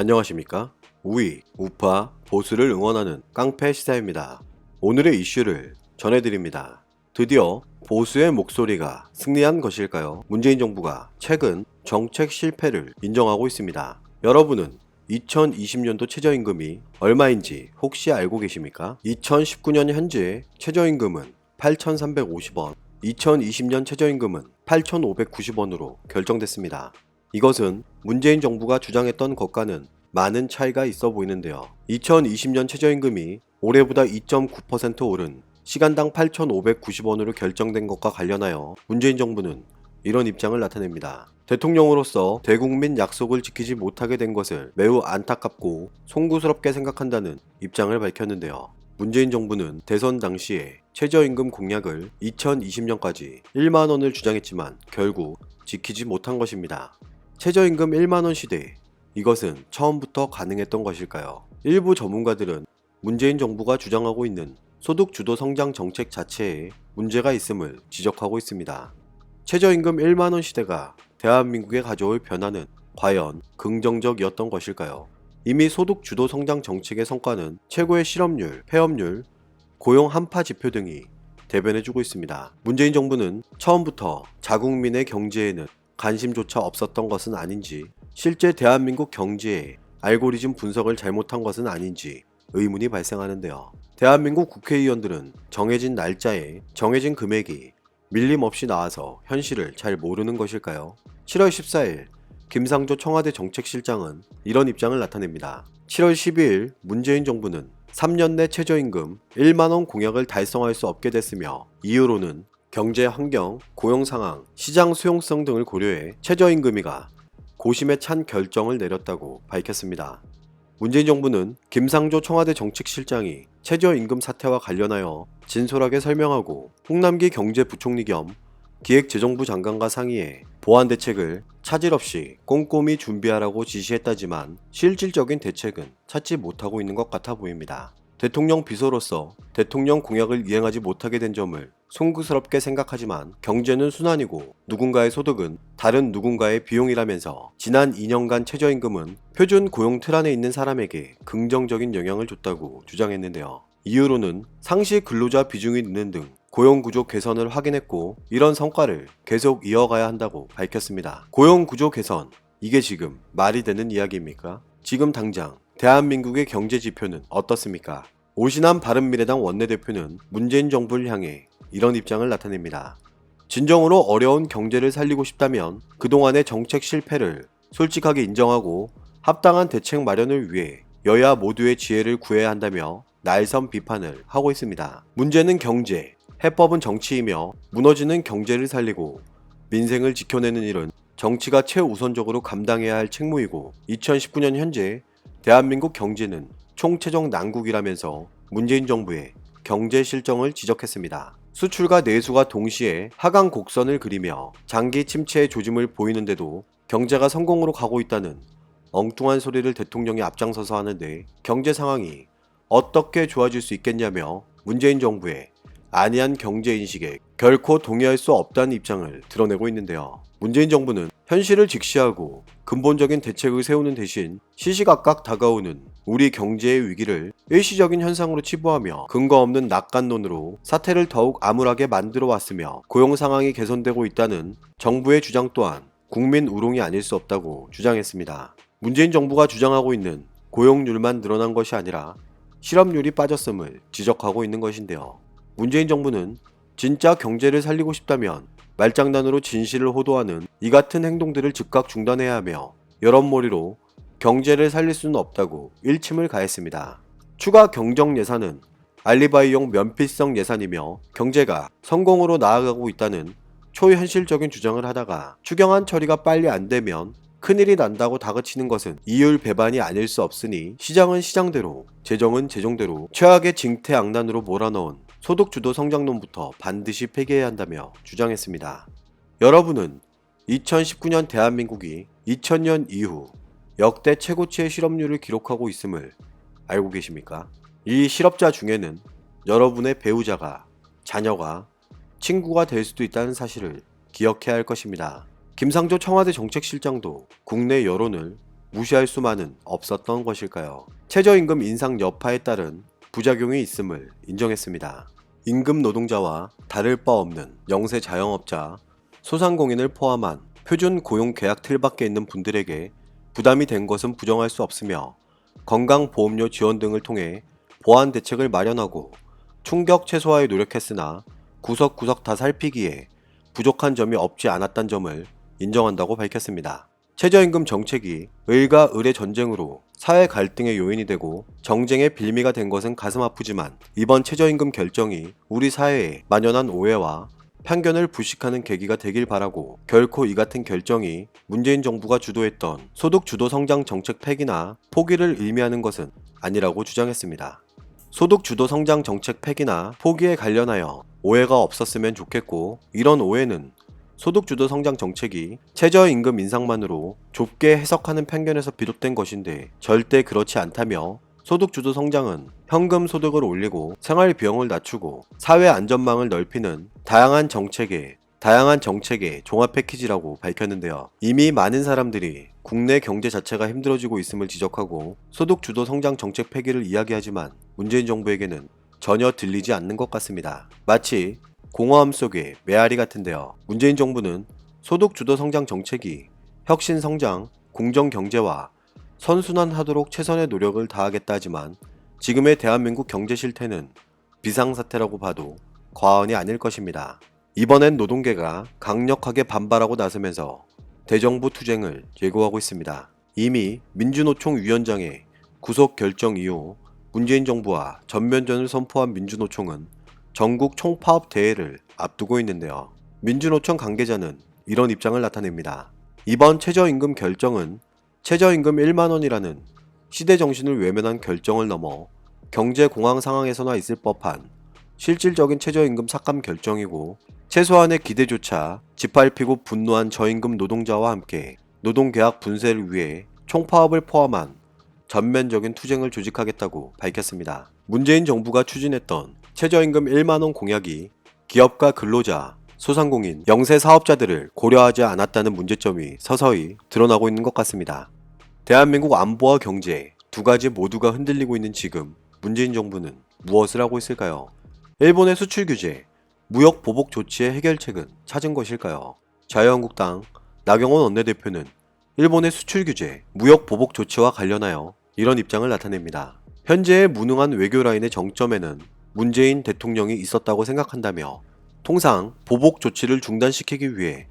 안녕하십니까? 우익, 우파, 보수를 응원하는 깡패 시사입니다. 오늘의 이슈를 전해드립니다. 드디어 보수의 목소리가 승리한 것일까요? 문재인 정부가 최근 정책 실패를 인정하고 있습니다. 여러분은 2020년도 최저임금이 얼마인지 혹시 알고 계십니까? 2019년 현재 최저임금은 8,350원, 2020년 최저임금은 8,590원으로 결정됐습니다. 이것은 문재인 정부가 주장했던 것과는 많은 차이가 있어 보이는데요. 2020년 최저임금이 올해보다 2.9% 오른 시간당 8,590원으로 결정된 것과 관련하여 문재인 정부는 이런 입장을 나타냅니다. 대통령으로서 대국민 약속을 지키지 못하게 된 것을 매우 안타깝고 송구스럽게 생각한다는 입장을 밝혔는데요. 문재인 정부는 대선 당시에 최저임금 공약을 2020년까지 1만원을 주장했지만 결국 지키지 못한 것입니다. 최저임금 1만원 시대, 이것은 처음부터 가능했던 것일까요? 일부 전문가들은 문재인 정부가 주장하고 있는 소득 주도 성장 정책 자체에 문제가 있음을 지적하고 있습니다. 최저임금 1만원 시대가 대한민국에 가져올 변화는 과연 긍정적이었던 것일까요? 이미 소득 주도 성장 정책의 성과는 최고의 실업률, 폐업률, 고용 한파 지표 등이 대변해주고 있습니다. 문재인 정부는 처음부터 자국민의 경제에는 관심조차 없었던 것은 아닌지, 실제 대한민국 경제에 알고리즘 분석을 잘못한 것은 아닌지 의문이 발생하는데요. 대한민국 국회의원들은 정해진 날짜에 정해진 금액이 밀림 없이 나와서 현실을 잘 모르는 것일까요? 7월 14일 김상조 청와대 정책실장은 이런 입장을 나타냅니다. 7월 12일 문재인 정부는 3년 내 최저임금 1만원 공약을 달성할 수 없게 됐으며 이유로는 경제 환경, 고용 상황, 시장 수용성 등을 고려해 최저임금위가 고심에 찬 결정을 내렸다고 밝혔습니다. 문재인 정부는 김상조 청와대 정책실장이 최저임금 사태와 관련하여 진솔하게 설명하고 홍남기 경제부총리 겸 기획재정부 장관과 상의해 보완 대책을 차질 없이 꼼꼼히 준비하라고 지시했다지만 실질적인 대책은 찾지 못하고 있는 것 같아 보입니다. 대통령 비서로서 대통령 공약을 이행하지 못하게 된 점을 송구스럽게 생각하지만 경제는 순환이고 누군가의 소득은 다른 누군가의 비용이라면서 지난 2년간 최저임금은 표준 고용 틀 안에 있는 사람에게 긍정적인 영향을 줬다고 주장했는데요. 이유로는 상시 근로자 비중이 느는 등 고용구조 개선을 확인했고 이런 성과를 계속 이어가야 한다고 밝혔습니다. 고용구조 개선, 이게 지금 말이 되는 이야기입니까? 지금 당장 대한민국의 경제 지표는 어떻습니까? 오신환 바른미래당 원내대표는 문재인 정부를 향해 이런 입장을 나타냅니다. 진정으로 어려운 경제를 살리고 싶다면 그동안의 정책 실패를 솔직하게 인정하고 합당한 대책 마련을 위해 여야 모두의 지혜를 구해야 한다며 날선 비판을 하고 있습니다. 문제는 경제, 해법은 정치이며 무너지는 경제를 살리고 민생을 지켜내는 일은 정치가 최우선적으로 감당해야 할 책무이고 2019년 현재 대한민국 경제는 총체적 난국이라면서 문재인 정부의 경제 실정을 지적했습니다. 수출과 내수가 동시에 하강 곡선을 그리며 장기 침체의 조짐을 보이는데도 경제가 성공으로 가고 있다는 엉뚱한 소리를 대통령이 앞장서서 하는데 경제 상황이 어떻게 좋아질 수 있겠냐며 문재인 정부의 안이한 경제 인식에 결코 동의할 수 없다는 입장을 드러내고 있는데요. 문재인 정부는 현실을 직시하고 근본적인 대책을 세우는 대신 시시각각 다가오는 우리 경제의 위기를 일시적인 현상으로 치부하며 근거 없는 낙관론으로 사태를 더욱 암울하게 만들어 왔으며 고용 상황이 개선되고 있다는 정부의 주장 또한 국민 우롱이 아닐 수 없다고 주장했습니다. 문재인 정부가 주장하고 있는 고용률만 늘어난 것이 아니라 실업률이 빠졌음을 지적하고 있는 것인데요. 문재인 정부는 진짜 경제를 살리고 싶다면 말장난으로 진실을 호도하는 이 같은 행동들을 즉각 중단해야 하며 여럿머리로 경제를 살릴 수는 없다고 일침을 가했습니다. 추가 경정 예산은 알리바이용 면피성 예산이며 경제가 성공으로 나아가고 있다는 초현실적인 주장을 하다가 추경안 처리가 빨리 안 되면 큰일이 난다고 다그치는 것은 이율 배반이 아닐 수 없으니 시장은 시장대로, 재정은 재정대로 최악의 징태악난으로 몰아넣은 소득주도 성장론부터 반드시 폐기해야 한다며 주장했습니다. 여러분은 2019년 대한민국이 2000년 이후 역대 최고치의 실업률을 기록하고 있음을 알고 계십니까? 이 실업자 중에는 여러분의 배우자가, 자녀가, 친구가 될 수도 있다는 사실을 기억해야 할 것입니다. 김상조 청와대 정책실장도 국내 여론을 무시할 수만은 없었던 것일까요? 최저임금 인상 여파에 따른 부작용이 있음을 인정했습니다. 임금 노동자와 다를 바 없는 영세 자영업자, 소상공인을 포함한 표준 고용 계약 틀 밖에 있는 분들에게 부담이 된 것은 부정할 수 없으며 건강보험료 지원 등을 통해 보완 대책을 마련하고 충격 최소화에 노력했으나 구석구석 다 살피기에 부족한 점이 없지 않았다는 점을 인정한다고 밝혔습니다. 최저임금 정책이 을과 을의 전쟁으로 사회 갈등의 요인이 되고 정쟁의 빌미가 된 것은 가슴 아프지만 이번 최저임금 결정이 우리 사회에 만연한 오해와 편견을 불식하는 계기가 되길 바라고 결코 이 같은 결정이 문재인 정부가 주도했던 소득 주도 성장 정책 폐기나 포기를 의미하는 것은 아니라고 주장했습니다. 소득 주도 성장 정책 폐기나 포기에 관련하여 오해가 없었으면 좋겠고 이런 오해는 소득 주도 성장 정책이 최저임금 인상만으로 좁게 해석하는 편견에서 비롯된 것인데 절대 그렇지 않다며 소득 주도 성장은 현금 소득을 올리고 생활 비용을 낮추고 사회 안전망을 넓히는 다양한 정책의 종합 패키지라고 밝혔는데요. 이미 많은 사람들이 국내 경제 자체가 힘들어지고 있음을 지적하고 소득 주도 성장 정책 폐기를 이야기하지만 문재인 정부에게는 전혀 들리지 않는 것 같습니다. 마치 공허함 속의 메아리 같은데요. 문재인 정부는 소득 주도 성장 정책이 혁신 성장, 공정 경제와 선순환하도록 최선의 노력을 다하겠다 하지만 지금의 대한민국 경제 실태는 비상사태라고 봐도 과언이 아닐 것입니다. 이번엔 노동계가 강력하게 반발하고 나서면서 대정부 투쟁을 예고하고 있습니다. 이미 민주노총 위원장의 구속 결정 이후 문재인 정부와 전면전을 선포한 민주노총은 전국 총파업 대회를 앞두고 있는데요. 민주노총 관계자는 이런 입장을 나타냅니다. 이번 최저임금 결정은 최저임금 1만원이라는 시대 정신을 외면한 결정을 넘어 경제 공황 상황에서나 있을 법한 실질적인 최저임금 삭감 결정이고 최소한의 기대조차 짓밟히고 분노한 저임금 노동자와 함께 노동계약 분쇄를 위해 총파업을 포함한 전면적인 투쟁을 조직하겠다고 밝혔습니다. 문재인 정부가 추진했던 최저임금 1만원 공약이 기업가 근로자, 소상공인, 영세 사업자들을 고려하지 않았다는 문제점이 서서히 드러나고 있는 것 같습니다. 대한민국 안보와 경제 두 가지 모두가 흔들리고 있는 지금 문재인 정부는 무엇을 하고 있을까요? 일본의 수출 규제, 무역 보복 조치의 해결책은 찾은 것일까요? 자유한국당 나경원 원내대표는 일본의 수출 규제, 무역 보복 조치와 관련하여 이런 입장을 나타냅니다. 현재의 무능한 외교 라인의 정점에는 문재인 대통령이 있었다고 생각한다며 통상 보복 조치를 중단시키기 위해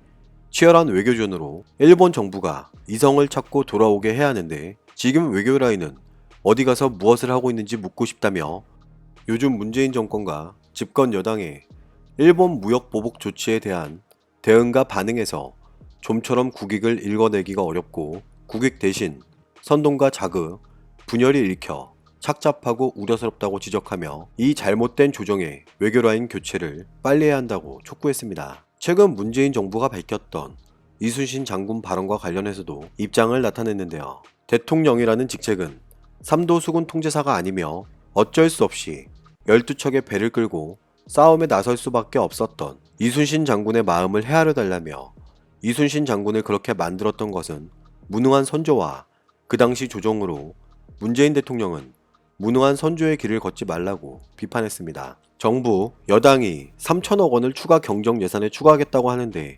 치열한 외교전으로 일본 정부가 이성을 찾고 돌아오게 해야 하는데 지금 외교 라인은 어디 가서 무엇을 하고 있는지 묻고 싶다며 요즘 문재인 정권과 집권 여당의 일본 무역 보복 조치에 대한 대응과 반응에서 좀처럼 국익을 읽어내기가 어렵고 국익 대신 선동과 자극, 분열이 일켜 착잡하고 우려스럽다고 지적하며 이 잘못된 조정의 외교라인 교체를 빨리 해야 한다고 촉구했습니다. 최근 문재인 정부가 밝혔던 이순신 장군 발언과 관련해서도 입장을 나타냈는데요. 대통령이라는 직책은 삼도 수군 통제사가 아니며 어쩔 수 없이 12척의 배를 끌고 싸움에 나설 수밖에 없었던 이순신 장군의 마음을 헤아려 달라며 이순신 장군을 그렇게 만들었던 것은 무능한 선조와 그 당시 조정으로 문재인 대통령은 무능한 선조의 길을 걷지 말라고 비판했습니다. 정부, 여당이 3천억 원을 추가 경정 예산에 추가하겠다고 하는데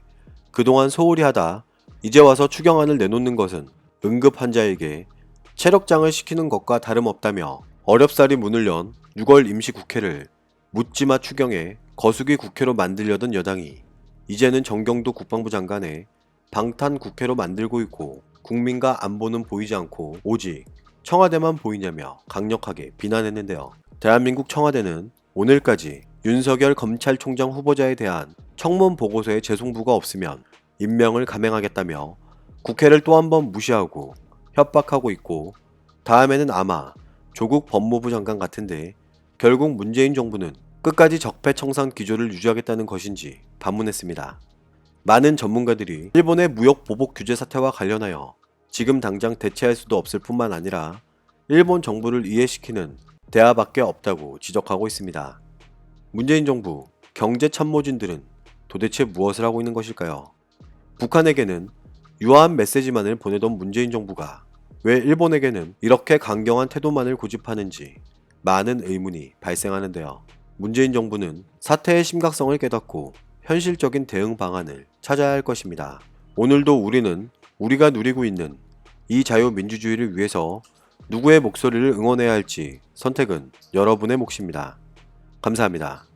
그동안 소홀히 하다 이제 와서 추경안을 내놓는 것은 응급 환자에게 체력장을 시키는 것과 다름없다며 어렵사리 문을 연 6월 임시국회를 묻지마 추경에 거수기 국회로 만들려던 여당이 이제는 정경도 국방부 장관의 방탄 국회로 만들고 있고 국민과 안보는 보이지 않고 오직 청와대만 보이냐며 강력하게 비난했는데요. 대한민국 청와대는 오늘까지 윤석열 검찰총장 후보자에 대한 청문 보고서에 재송부가 없으면 임명을 감행하겠다며 국회를 또 한 번 무시하고 협박하고 있고 다음에는 아마 조국 법무부 장관 같은데 결국 문재인 정부는 끝까지 적폐청산 기조를 유지하겠다는 것인지 반문했습니다. 많은 전문가들이 일본의 무역 보복 규제 사태와 관련하여 지금 당장 대체할 수도 없을 뿐만 아니라 일본 정부를 이해시키는 대화밖에 없다고 지적하고 있습니다. 문재인 정부 경제 참모진들은 도대체 무엇을 하고 있는 것일까요? 북한에게는 유화한 메시지만을 보내던 문재인 정부가 왜 일본에게는 이렇게 강경한 태도만을 고집하는지 많은 의문이 발생하는데요. 문재인 정부는 사태의 심각성을 깨닫고 현실적인 대응 방안을 찾아야 할 것입니다. 오늘도 우리는 우리가 누리고 있는 이 자유민주주의를 위해서 누구의 목소리를 응원해야 할지 선택은 여러분의 몫입니다. 감사합니다.